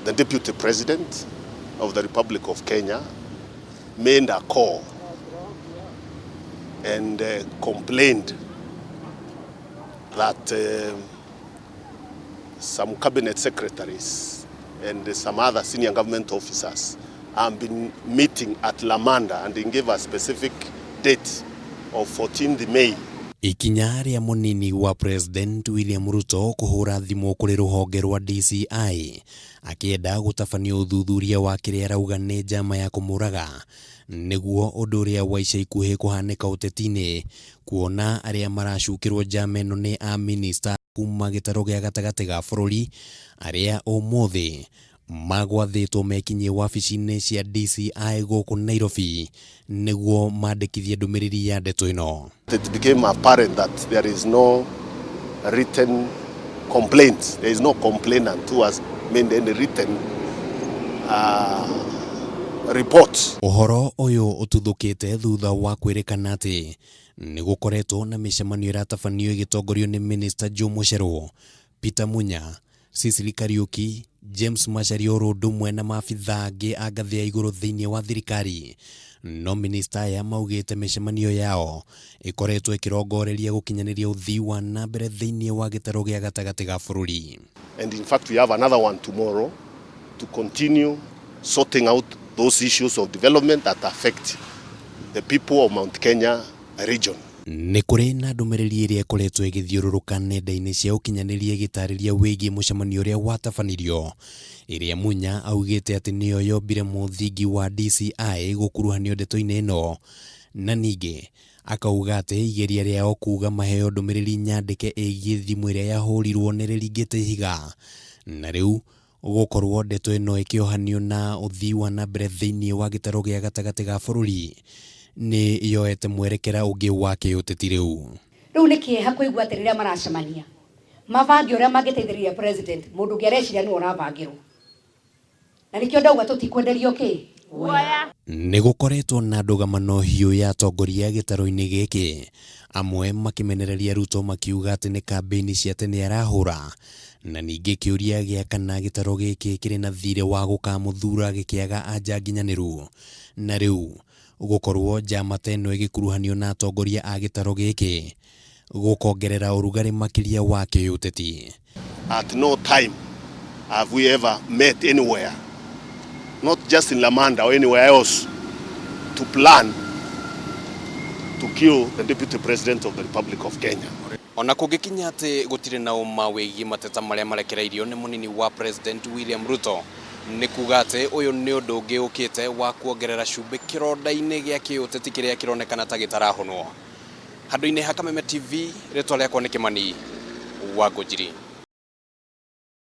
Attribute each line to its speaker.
Speaker 1: the Deputy President of the Republic of Kenya made a call and complained that some cabinet secretaries and some other senior government officers have been meeting at Lamanda, and he gave a specific date of 14th May.
Speaker 2: Ikinya ria munini wa President William Ruto kuhura thimu kuri ruhonge rwa DCI akienda gutafanio uthuthuria wa kiria arauga ni njama ya kumuraga niguo undu uria wa ica ikuhi kuhanika utetini kuona aria maracukirwo njama ino ni a minista kuuma gitaro gia gatagati ga bururi aria umuthi magwathitwo mekinye wabici-ini cia DCI guku Nairobi niguo mandikithie ndumiriri ya ndeto ino.
Speaker 1: It became apparent that there is no written complaint. There is no complainant who has made any written report.
Speaker 2: Uhoro uyu ututhukite thutha wa kwirikana ati ni gukoretwo na micemanio iratafanio igitongorio ni minista Mucheru, Peter Munya, Cecily Kariuki, James Macharia rumwe na maabitha angi a ngathi ya iguru thiini wa thirikari. No minista ya maugite micemanio yao ikoretwo ikirongoreria gukinyaniria uthii wa nambere thiini wa gitaro gia gatagati ga bururi.
Speaker 1: And in fact we have another one tomorrow to continue sorting out those issues of development that affect the people of Mount Kenya region.
Speaker 2: Ni kuri na ndumiriri iria ikoretwo igithiururuka nenda-ini cia ukinyaniria gitariria wigi mucemanio uria watabanirio iria Munya augite ati niyo yombire muthingi wa DCI gukuruhanio ndeto-ini ino, na ningi akauga ati igeria riao kuga maheo ndumiriri nyandike igie thimu iria yahurirwo ni riringite higa, na riu gukorwo ndeto ino ikiohanio na uthii wa nambere thiini wa gitaro gia gatagati ga bururi ni yoete mwerekera ungi wake uteti riu.
Speaker 3: Riu ni kieha kuigua ati riria maracemania mavangi uria mangiteithiriria president mundu ungi areciria ni uravangirwo, na nikio ndauga tutikwenderio ki kuoya.
Speaker 2: Ni gukoretwo na ndugamano hiu ya atongoria gitaro-ini giki, amwe makimenereria Ruto makiuga ati ni kambeni cia tene arahura, na ningi kiuria gia kana gitaro giki kiri na thire wa gukamuthura gikiaga anja nginyaniru, na riu gukorwo njama teno igikuruhanio na atongoria a gitaro giki gukongerera urugari makiria wa kiuteti.
Speaker 1: At no time have we ever met anywhere, not just in Lamanda or anywhere else, to plan to kill the Deputy President of the Republic of Kenya.
Speaker 2: Ona kugikinya ati gutire na uma wigi mateta maria marekereirio ni munini wa President William Ruto, ni kuga ati uyu ni undu ungi ukite wa kuongerera cumbi kironda-ini gia kiuteti kiria kironekana ta gitarahonwo. Handu-ini ha Kameme TV, ritwa riakwa ni Kimani wa Ngunjiri.